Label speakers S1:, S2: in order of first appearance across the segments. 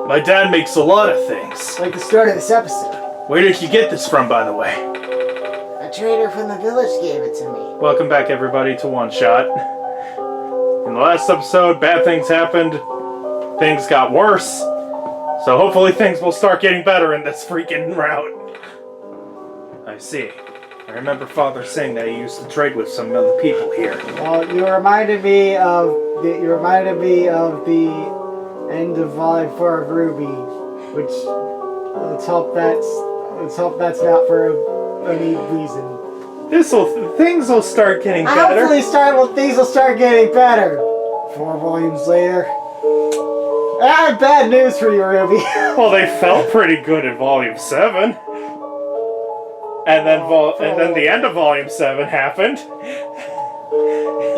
S1: My dad makes a lot of things.
S2: Like the start of this episode.
S1: Where did you get this from, by the way?
S2: A trader from the village gave it to me.
S1: Welcome back, everybody, to OneShot. In the last episode, bad things happened. Things got worse. So hopefully things will start getting better in this freaking route. I see. I remember Father saying that he used to trade with some of the people here.
S2: Well, you reminded me of the end of Volume 4 of Ruby, which let's hope that's not for any reason.
S1: Things will start getting better.
S2: Hopefully things will start getting better. 4 volumes later. I have bad news for you, Ruby.
S1: Well, they felt pretty good in Volume 7. And then the end of Volume 7 happened.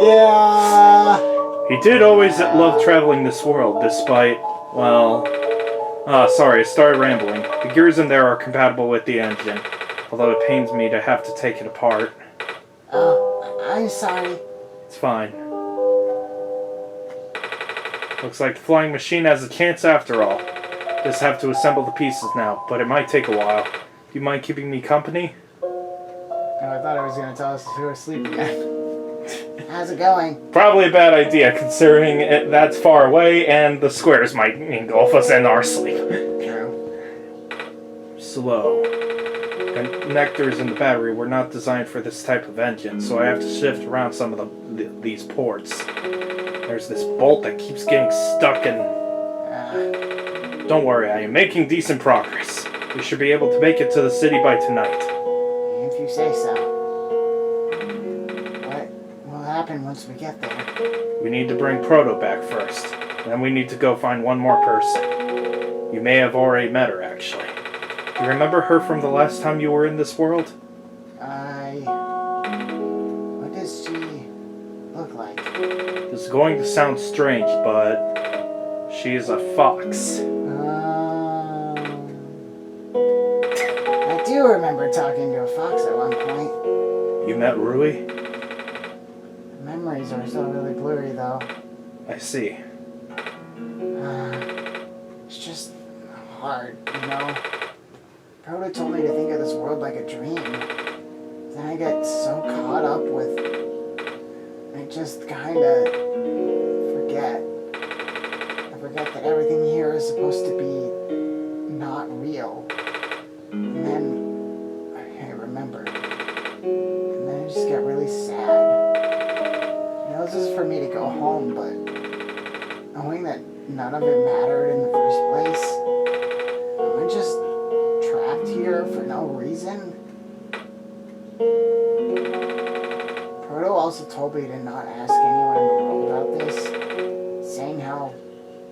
S2: Yeah.
S1: He did always love traveling this world, despite, sorry, I started rambling. The gears in there are compatible with the engine, although it pains me to have to take it apart.
S2: Oh, I'm sorry.
S1: It's fine. Looks like the flying machine has a chance after all. Just have to assemble the pieces now, but it might take a while. Do you mind keeping me company?
S2: Oh, I thought I was going to tell us if we were asleep again. How's it going?
S1: Probably a bad idea, considering that's far away, and the squares might engulf us in our sleep.
S2: True.
S1: Slow. The connectors in the battery were not designed for this type of engine, so I have to shift around some of these ports. There's this bolt that keeps getting stuck in... Don't worry, I am making decent progress. We should be able to make it to the city by tonight.
S2: If you say so. What will happen once we get there?
S1: We need to bring Proto back first. Then we need to go find one more person. You may have already met her, actually. Do you remember her from the last time you were in this world?
S2: What does she look like?
S1: This is going to sound strange, but she is a fox.
S2: I do remember talking to a fox at one point.
S1: You met Rui?
S2: Memories are still really blurry, though.
S1: I see.
S2: It's just hard, you know? Proto told me to think of this world like a dream. Then I get so caught up with... I just kinda forget. I forget that everything here is supposed to be not real. And then I remember. And then I just get really sad. You know, this is for me to go home, but knowing that none of it mattered in the first place, am I just trapped here for no reason? Proto also told me to not ask anyone in the world about this, saying how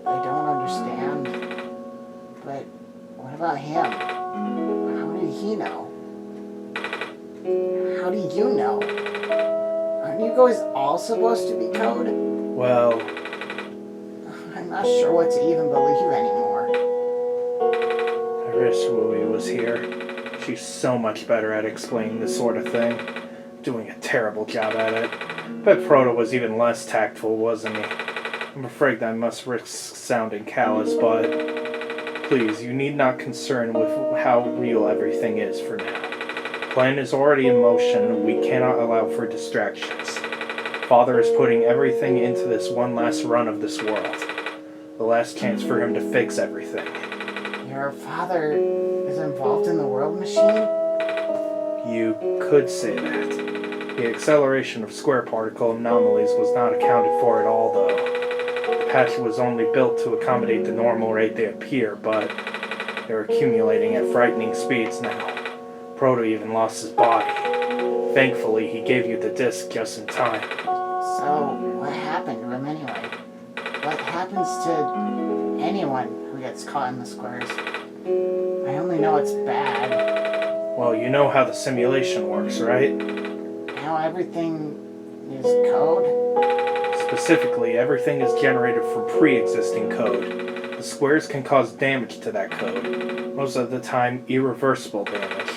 S2: I don't understand. But what about him? How did he know? How do you know? Aren't you guys all supposed to be code?
S1: Well...
S2: I'm not sure what to even believe anymore.
S1: I wish Rui was here. She's so much better at explaining this sort of thing. Doing a terrible job at it. Bet Proto was even less tactful, wasn't he? I'm afraid I must risk sounding callous, but... Please, you need not concern with how real everything is for now. The plan is already in motion, we cannot allow for distractions. Father is putting everything into this one last run of this world. The last chance for him to fix everything.
S2: Your father is involved in the world machine?
S1: You could say that. The acceleration of square particle anomalies was not accounted for at all, though. The patch was only built to accommodate the normal rate they appear, but they're accumulating at frightening speeds now. Proto even lost his body. Thankfully, he gave you the disc just in time.
S2: So, what happened to him anyway? What happens to anyone who gets caught in the squares? I only know it's bad.
S1: Well, you know how the simulation works, right?
S2: How everything is code?
S1: Specifically, everything is generated from pre-existing code. The squares can cause damage to that code. Most of the time, irreversible damage.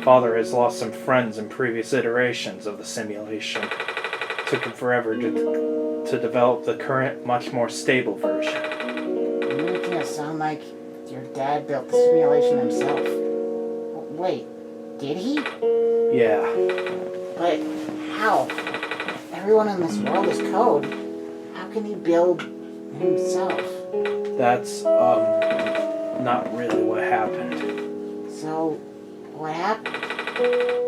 S1: Father has lost some friends in previous iterations of the simulation. It took him forever to develop the current, much more stable version.
S2: You're making it sound sound like your dad built the simulation himself. Wait, did he?
S1: Yeah.
S2: But how? Everyone in this world is code. How can he build himself?
S1: That's, not really what happened.
S2: So, what happened?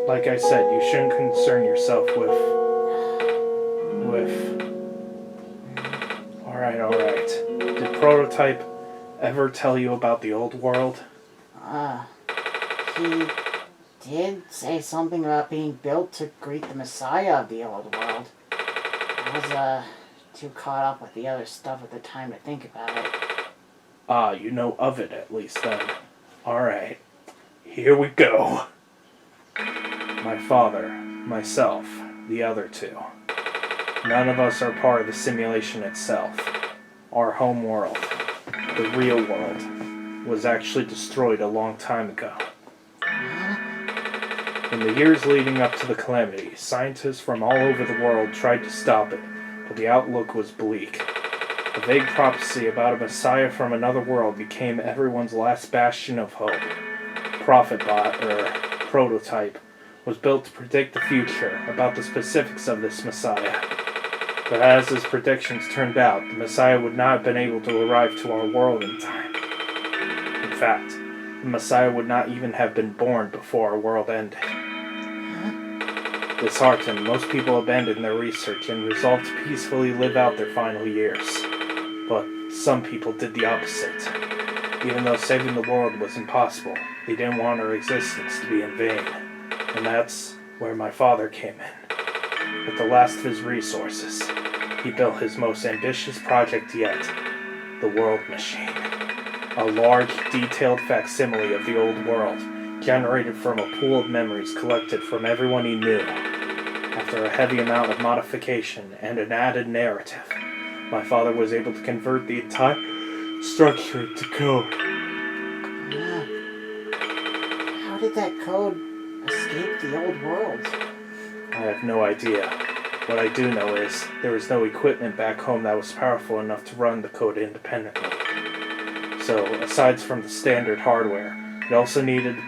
S1: Like I said, you shouldn't concern yourself with... Alright. Did Prototype ever tell you about the old world?
S2: He did say something about being built to greet the Messiah of the old world. I was, too caught up with the other stuff at the time to think about it.
S1: Ah, you know of it at least then. Alright. Here we go. My father, myself, the other two. None of us are part of the simulation itself. Our home world, the real world, was actually destroyed a long time ago. In the years leading up to the calamity, scientists from all over the world tried to stop it, but the outlook was bleak. A vague prophecy about a messiah from another world became everyone's last bastion of hope. Prophetbot, or Prototype, was built to predict the future about the specifics of this messiah. But as his predictions turned out, the messiah would not have been able to arrive to our world in time. In fact, the messiah would not even have been born before our world ended. Disheartened, most people abandoned their research and resolved to peacefully live out their final years. But some people did the opposite. Even though saving the world was impossible, they didn't want our existence to be in vain. And that's where my father came in. With the last of his resources, he built his most ambitious project yet, the World Machine. A large, detailed facsimile of the old world, generated from a pool of memories collected from everyone he knew. After a heavy amount of modification and an added narrative, my father was able to convert the entire structure to code.
S2: How did that code escape the old world?
S1: I have no idea. What I do know is there was no equipment back home that was powerful enough to run the code independently. So, aside from the standard hardware, it also needed to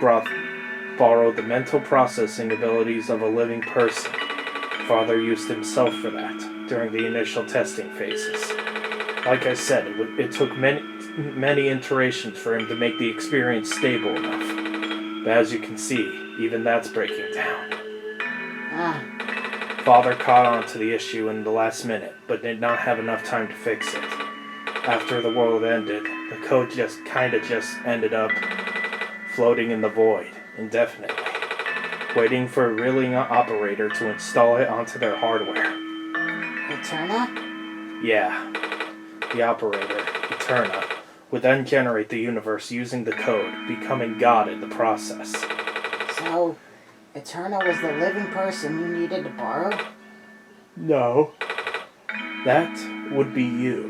S1: borrow the mental processing abilities of a living person. Father used himself for that during the initial testing phases. Like I said, it took many iterations for him to make the experience stable enough. But as you can see, even that's breaking down. Father caught on to the issue in the last minute, but did not have enough time to fix it. After the world ended, the code just ended up floating in the void, indefinitely, waiting for a willing operator to install it onto their hardware.
S2: Eterna?
S1: Yeah. The operator, Eterna, would then generate the universe using the code, becoming God in the process.
S2: So, Eterna was the living person you needed to borrow?
S1: No. That would be you.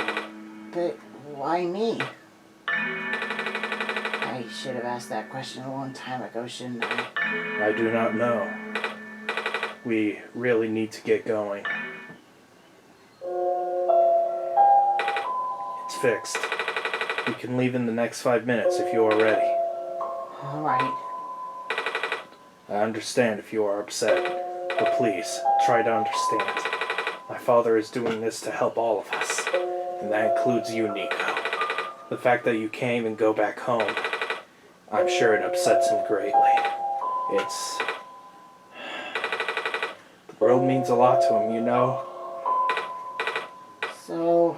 S2: But why me? I should have asked that question a long time ago, shouldn't I?
S1: I do not know. We really need to get going. It's fixed. We can leave in the next 5 minutes if you are ready.
S2: Alright.
S1: I understand if you are upset, but please, try to understand. My father is doing this to help all of us, and that includes you, Niko. The fact that you can't even go back home, I'm sure it upsets him greatly. The world means a lot to him, you know?
S2: So,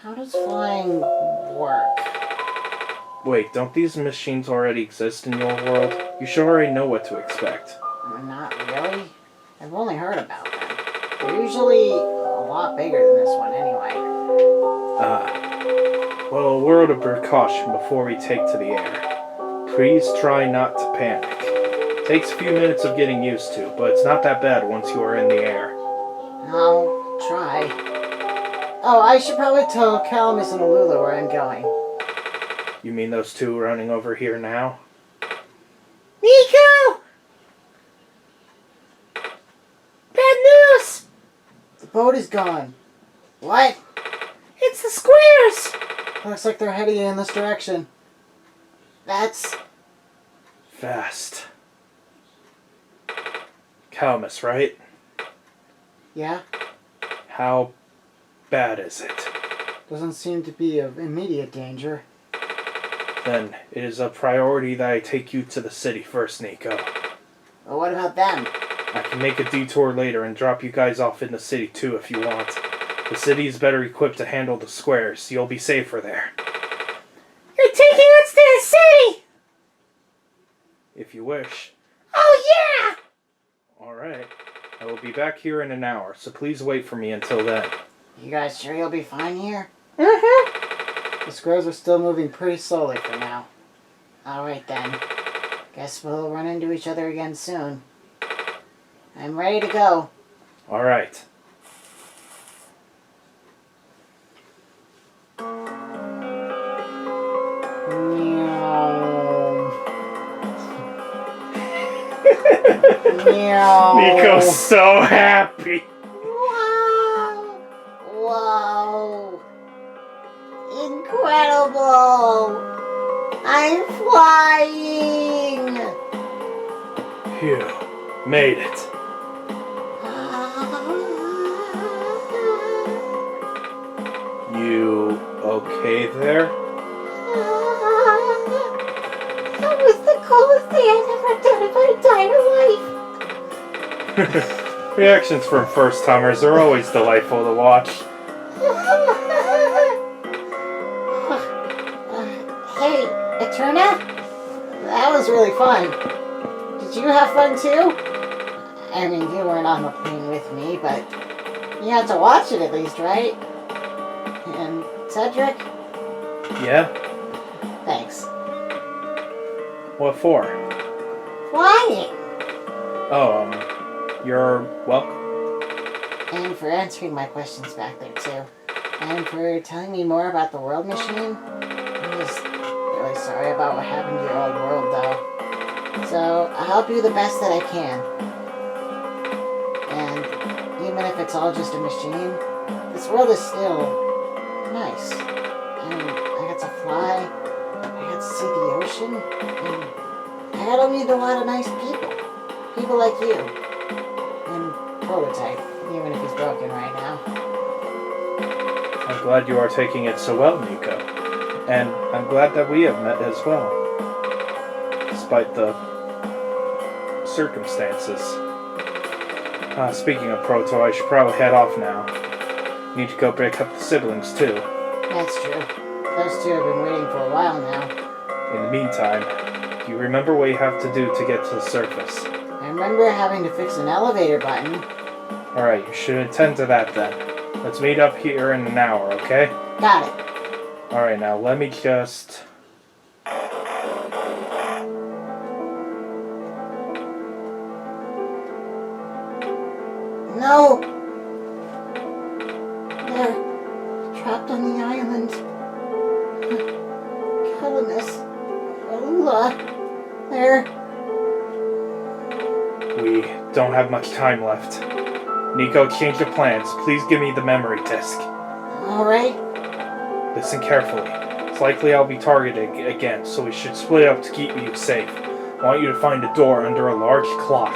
S2: how does flying work?
S1: Wait, don't these machines already exist in your world? You should already know what to expect.
S2: Not really. I've only heard about them. They're usually a lot bigger than this one anyway.
S1: Well, a word of precaution before we take to the air. Please try not to panic. Takes a few minutes of getting used to, but it's not that bad once you are in the air.
S2: I'll try. Oh, I should probably tell Calamus and Alula where I'm going.
S1: You mean those two running over here now?
S2: Niko! Bad news! The boat is gone. What? It's the squares! Looks like they're heading in this direction. That's...
S1: Fast. Calamus, right?
S2: Yeah?
S1: How bad is it?
S2: Doesn't seem to be of immediate danger.
S1: Then it is a priority that I take you to the city first, Niko.
S2: Well, what about them?
S1: I can make a detour later and drop you guys off in the city too if you want. The city is better equipped to handle the squares. You'll be safer there.
S2: You're taking us to the city!
S1: If you wish.
S2: Oh, yeah!
S1: Alright. I will be back here in an hour, so please wait for me until then.
S2: You guys sure you'll be fine here?
S3: Mm-hmm.
S2: The squares are still moving pretty slowly for now. Alright then. Guess we'll run into each other again soon. I'm ready to go.
S1: Alright.
S2: Meow.
S1: Niko's so happy.
S2: Wow! Wow! Incredible! I'm flying!
S1: Phew. Made it. You okay there?
S3: That was the coolest thing I've ever done in my entire life.
S1: Reactions from first-timers are always delightful to watch.
S2: Hey, Eterna? That was really fun. Did you have fun too? I mean, you weren't on the plane with me, but you had to watch it at least, right? And Cedric?
S1: Yeah?
S2: Thanks.
S1: What for?
S2: Flying!
S1: Oh, you're welcome.
S2: And for answering my questions back there too. And for telling me more about the world machine. I'm just really sorry about what happened to your old world though. So I'll help you the best that I can. And even if it's all just a machine, this world is still nice. And I got to fly, I got to see the ocean, and I got to meet a lot of nice people. People like you. And Prototype, even if he's broken right now.
S1: I'm glad you are taking it so well, Niko. And I'm glad that we have met as well. Despite the circumstances. Speaking of Proto, I should probably head off now. Need to go pick up the siblings, too.
S2: That's true. Those two have been waiting for a while now.
S1: In the meantime, do you remember what you have to do to get to the surface?
S2: I remember having to fix an elevator button.
S1: Alright, you should attend to that then. Let's meet up here in an hour, okay?
S2: Got it.
S1: Alright, now let me just...
S2: No! They're trapped on the island. Calamus. Alula. They're...
S1: We don't have much time left. Niko, change your plans. Please give me the memory disk.
S2: Alright.
S1: Listen carefully. It's likely I'll be targeted again, so we should split up to keep you safe. I want you to find a door under a large clock.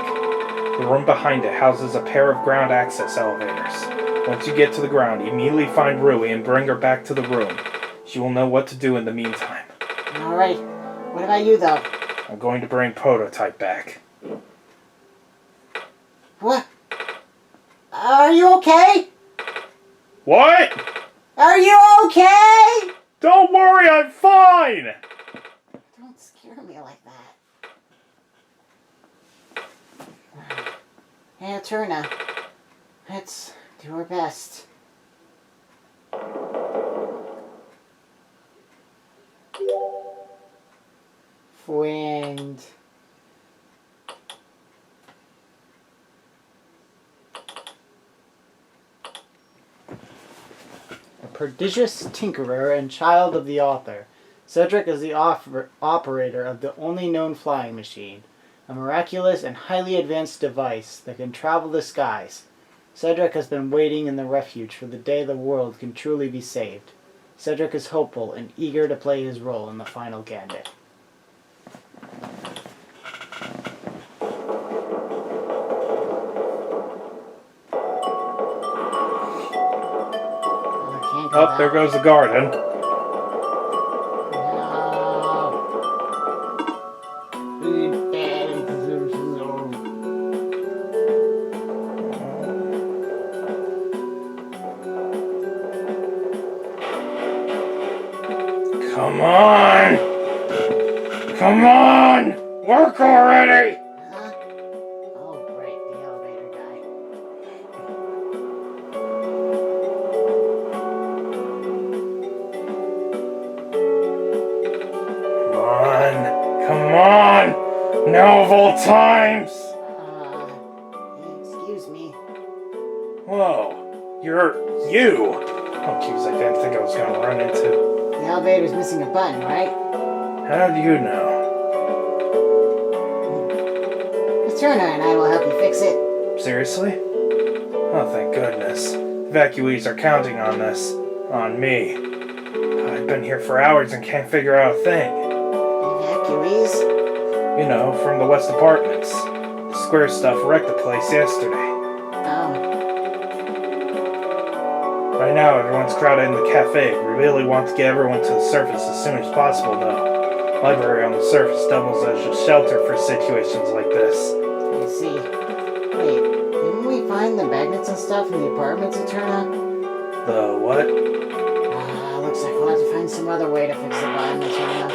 S1: The room behind it houses a pair of ground access elevators. Once you get to the ground, immediately find Rui and bring her back to the room. She will know what to do in the meantime.
S2: Alright. What about you, though?
S1: I'm going to bring Prototype back.
S2: What? Are you okay?
S1: What?
S2: Are you okay?
S1: Don't worry, I'm fine!
S2: Don't scare me like that. Hey, Eterna. Let's do our best. Wind. A prodigious tinkerer and child of the author, Cedric is the operator of the only known flying machine, a miraculous and highly advanced device that can travel the skies. Cedric has been waiting in the refuge for the day the world can truly be saved. Cedric is hopeful and eager to play his role in the final gambit.
S1: Oh, there goes the garden. Come on! Come on! Work already!
S2: Huh? Oh, great, the elevator guy.
S1: Come on! Now of all times!
S2: Excuse me.
S1: Whoa, you're you! Oh jeez, I didn't think I was gonna run into.
S2: The elevator's missing a button, right?
S1: How do you know?
S2: Miss Turner and I will help you fix it.
S1: Seriously? Oh, thank goodness. Evacuees are counting on this. On me. I've been here for hours and can't figure out a thing.
S2: Evacuees?
S1: You know, from the West Apartments. The square stuff wrecked the place yesterday.
S2: Oh.
S1: Right now, everyone's crowded in the cafe. We really want to get everyone to the surface as soon as possible, though. Library on the surface doubles as a shelter for situations like this.
S2: I see. Wait, didn't we find the magnets and stuff in the apartments, Eterna?
S1: The what?
S2: Looks like we'll have to find some other way to fix the button, Eterna.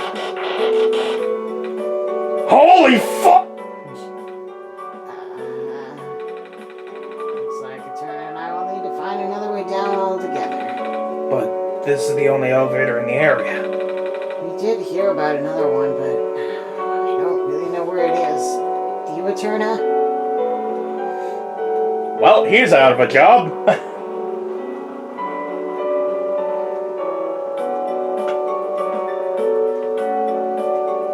S1: Holy fuck!
S2: Looks like Eterna and I will need to find another way down altogether.
S1: But this is the only elevator in the area.
S2: We did hear about another one, but I don't really know where it is. Do you, Eterna?
S1: Well, he's out of a job.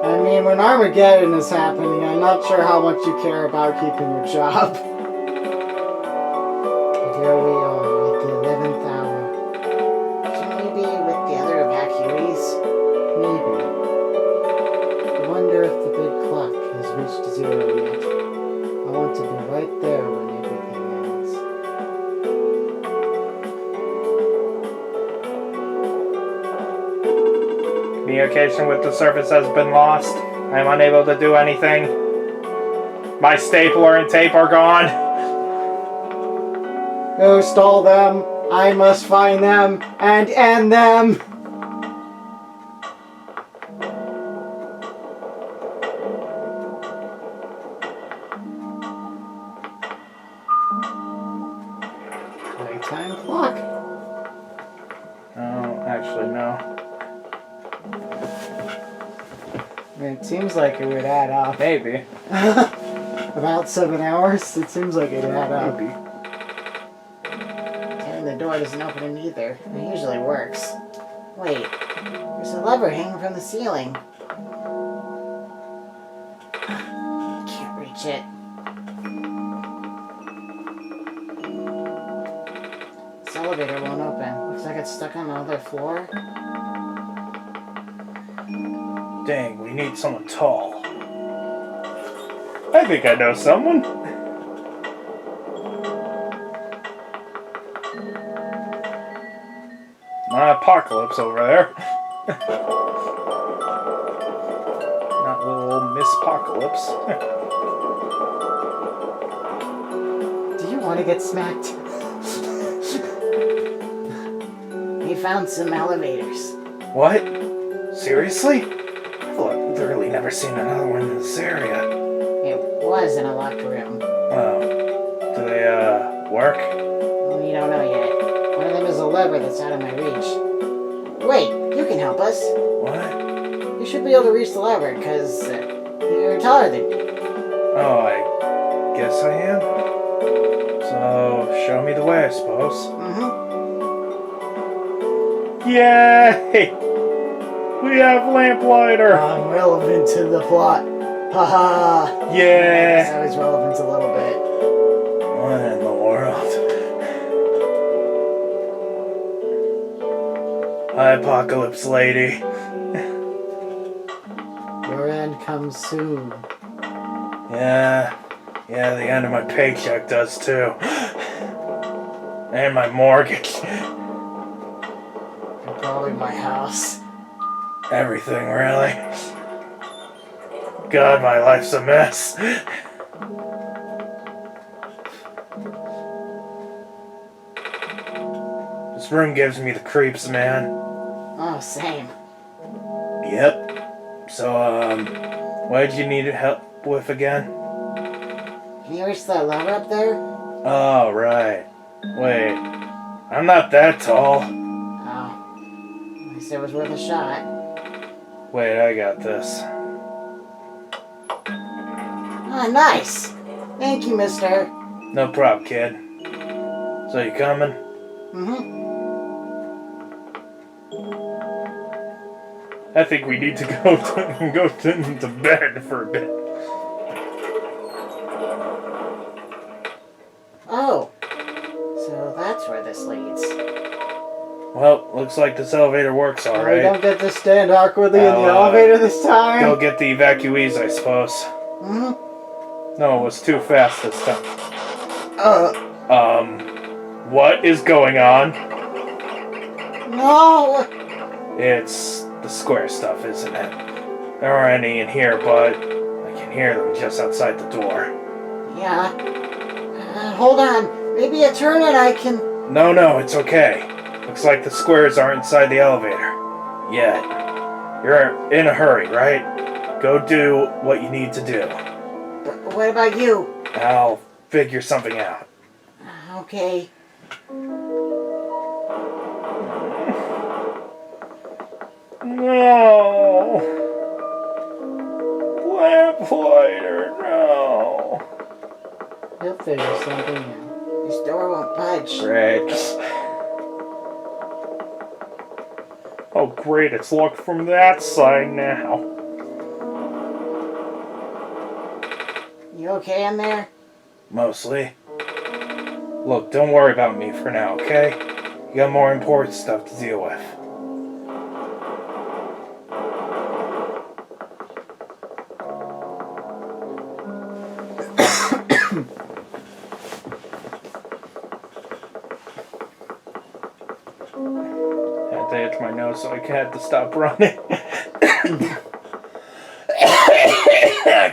S2: I mean, when Armageddon is happening, I'm not sure how much you care about keeping your job. And here we are at the 11th hour. Should we be with the other evacuees? Maybe. I wonder if the big clock has reached zero yet. I want to be right there when everything ends.
S1: Communication with the surface has been lost. I am unable to do anything. My stapler and tape are gone.
S2: Go stall them. I must find them and end them. Playtime clock.
S1: Oh, actually, no.
S2: It seems like it would add up.
S1: Maybe.
S2: About 7 hours? It seems like it'd add up.
S1: Maybe.
S2: And the door doesn't open it either. It usually works. Wait, there's a lever hanging from the ceiling. I can't reach it. This elevator won't open. Looks like it's stuck on the other floor.
S1: Dang, we need someone tall. I think I know someone. Apocalypse over there. Not little old Miss Apocalypse.
S2: Do you want to get smacked? We found some elevators.
S1: What? Seriously? I've literally never seen another one in this area.
S2: It was in a locked room.
S1: Oh. Do they, work?
S2: We don't know yet. One of them is a lever that's out of my reach. Wait, you can help us.
S1: What?
S2: You should be able to reach the lever, because you're taller than me.
S1: Oh, I guess I am? So, show me the way, I suppose. Yay! We have lamplighter!
S2: I'm relevant to the plot. Haha! I
S1: Yeah!
S2: guess I was relevant a little bit.
S1: What in the world? Hi, Apocalypse Lady.
S2: Your end comes soon.
S1: Yeah, the end of my paycheck does too. And my mortgage.
S2: And probably my house.
S1: Everything, really. God, my life's a mess. This room gives me the creeps, man.
S2: Oh, same.
S1: Yep. So, what did you need help with again?
S2: Can you reach that lever up there?
S1: Oh, right. Wait. I'm not that tall.
S2: Oh. At least it was worth a shot.
S1: Wait, I got this.
S2: Ah, nice. Thank you, mister.
S1: No problem, kid. So you coming?
S2: Mm-hmm.
S1: I think we need to go to bed for a bit.
S2: Oh. So that's where this leads.
S1: Well, looks like this elevator works
S2: We
S1: alright.
S2: don't get to stand awkwardly in the
S1: I'll,
S2: elevator this time.
S1: Go get the evacuees, I suppose.
S2: Mm-hmm.
S1: No, it was too fast this time.
S2: Uh.
S1: What is going on?
S2: No.
S1: It's the square stuff, isn't it? There aren't any in here, but I can hear them just outside the door.
S2: Yeah. Hold on. Maybe a turn and I can...
S1: No, it's okay. Looks like the squares aren't inside the elevator. Yet. You're in a hurry, right? Go do what you need to do.
S2: But what about you?
S1: I'll figure something out.
S2: Okay.
S1: No. Lamplighter, no.
S2: He'll figure something out. This door won't budge.
S1: Great. Oh, great, it's locked from that side now.
S2: You okay in there?
S1: Mostly. Look, don't worry about me for now, okay? You got more important stuff to deal with. Had to itch my nose, so I had to stop running.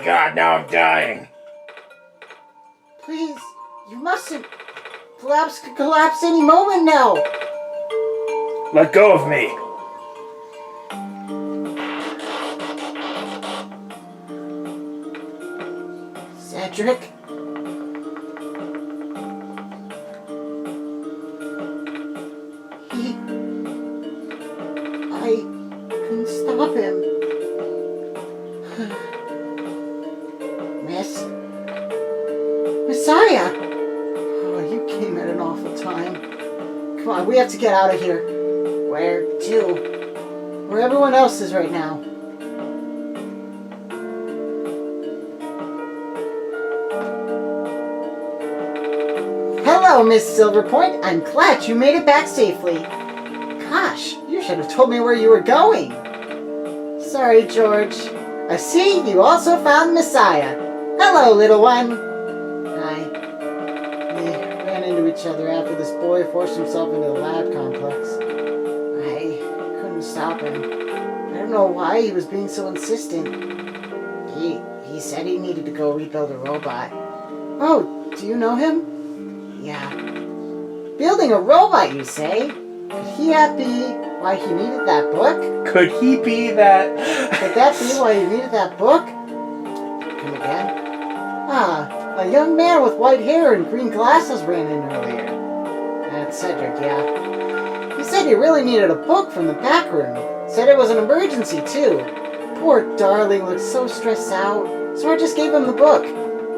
S1: God, now I'm dying.
S2: Please, you mustn't. Collapse could collapse any moment now.
S1: Let go of me.
S2: Cedric? I couldn't stop him. Messiah! Oh, you came at an awful time. Come on, we have to get out of here. Where to? Where everyone else is right now. Hello, Miss Silverpoint. I'm glad you made it back safely. Gosh, you should have told me where you were going. Sorry, George. I see you also found Messiah. Hello, little one. Hi. We ran into each other after this boy forced himself into the lab complex. I couldn't stop him. I don't know why he was being so insistent. He said he needed to go rebuild a robot. Oh, do you know him? Yeah. Building a robot, you say? Could he be why he needed that book?
S1: Could he be that?
S2: Could that be why he needed that book? Come again? Ah, a young man with white hair and green glasses ran in earlier. That's Cedric, yeah. He said he really needed a book from the back room. Said it was an emergency, too. Poor darling looked so stressed out, so I just gave him the book.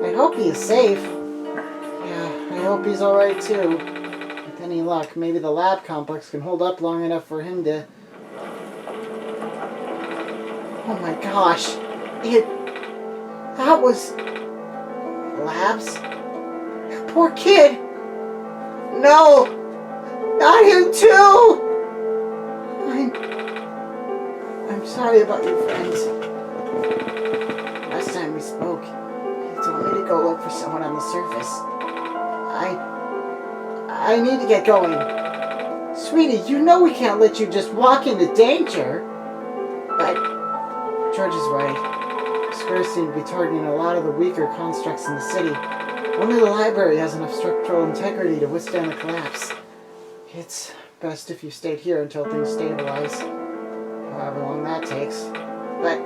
S2: I hope he is safe. Yeah, I hope he's alright, too. With any luck, maybe the lab complex can hold up long enough for him to... Oh my gosh. That was... Labs? Poor kid! No! Not him too! I sorry about your friends. Last time we spoke, you told me to go look for someone on the surface. I need to get going. Sweetie, you know we can't let you just walk into danger. But George is right. Squares seem to be targeting a lot of the weaker constructs in the city. Only the library has enough structural integrity to withstand the collapse. It's best if you stayed here until things stabilize. However long that takes. But,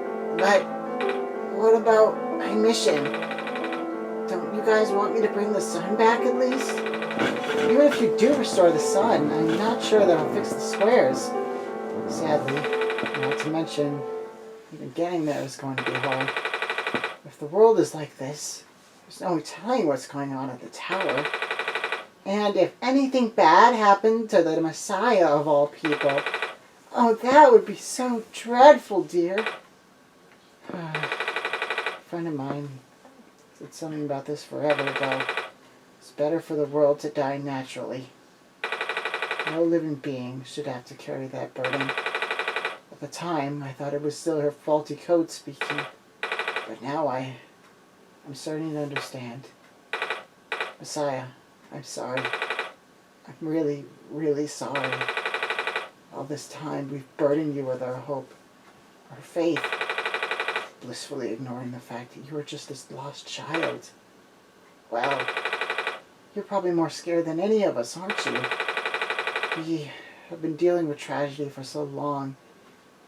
S2: what about my mission? Don't you guys want me to bring the sun back at least? Even if you do restore the sun, I'm not sure that'll fix the squares. Sadly, not to mention, even getting there is going to be hard. If the world is like this, there's no telling what's going on at the tower. And if anything bad happened to the Messiah of all people, oh, that would be so dreadful, dear. A friend of mine said something about this forever ago. It's better for the world to die naturally. No living being should have to carry that burden. At the time, I thought it was still her faulty code speaking. But now I'm starting to understand. Messiah, I'm sorry. I'm really, really sorry. All this time, we've burdened you with our hope, our faith, blissfully ignoring the fact that you were just this lost child. Well, you're probably more scared than any of us, aren't you? We have been dealing with tragedy for so long.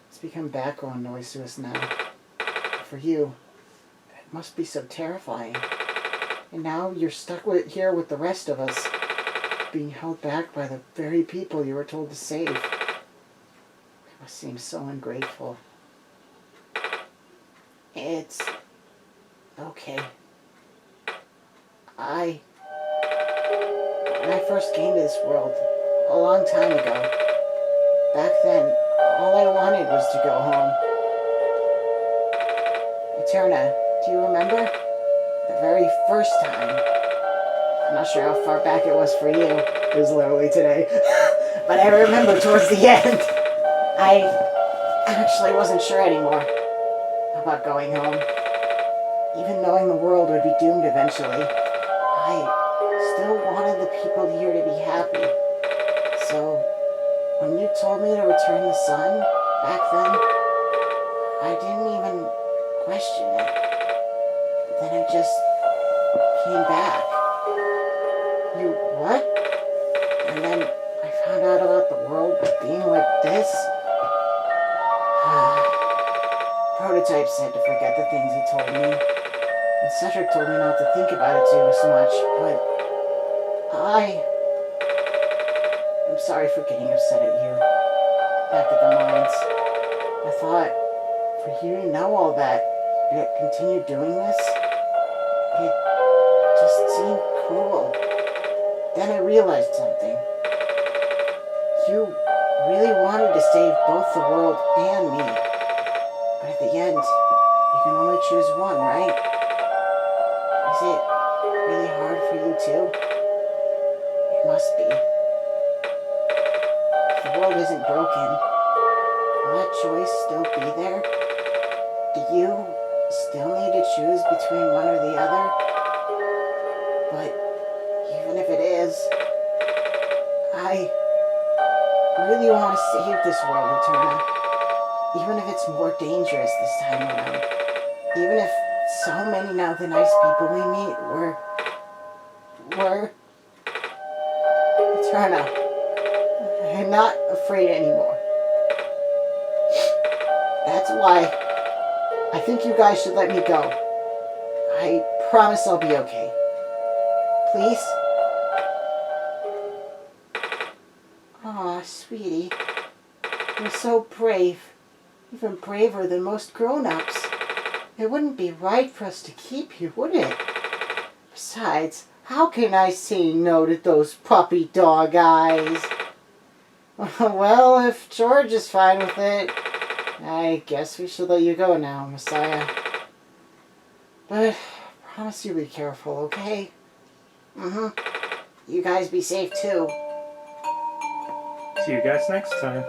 S2: It's become background noise to us now. For you, it must be so terrifying. And now you're stuck here with the rest of us, being held back by the very people you were told to save. It must seem so ungrateful. It's okay. When I first came to this world, a long time ago, back then, all I wanted was to go home. Eterna, do you remember? The very first time. I'm not sure how far back it was for you. It was literally today. But I remember towards the end. I actually wasn't sure anymore about going home. Even knowing the world would be doomed eventually, I still wanted the people here to be happy. So, when you told me to return the sun back then, I didn't even question it. Then I just came back. You what? And then I found out about the world being like this. Prototype said to forget the things he told me. And Cedric told me not to think about it too much, but I'm sorry for getting upset at you. Back at the mines. I thought, for you to know all that, yet continue doing this, it just seemed cruel. Then I realized something. You really wanted to save both the world and me. But at the end, you can only choose one, right? Is it really hard for you too? It must be. If the world isn't broken, will that choice still be there? Do you still need to choose between one or the other? But even if it is, I really want to save this world, Eterna. Even if it's more dangerous this time around. Even if so many now the nice people we meet were Eterna. I'm not afraid anymore. That's why I think you guys should let me go. I promise I'll be okay. Please? Aw, sweetie. You're so brave. Even braver than most grown-ups. It wouldn't be right for us to keep you, would it? Besides, how can I say no to those puppy dog eyes? Well, if George is fine with it, I guess we should let you go now, Messiah. But promise you be careful, okay? You guys be safe too.
S1: See you guys next time.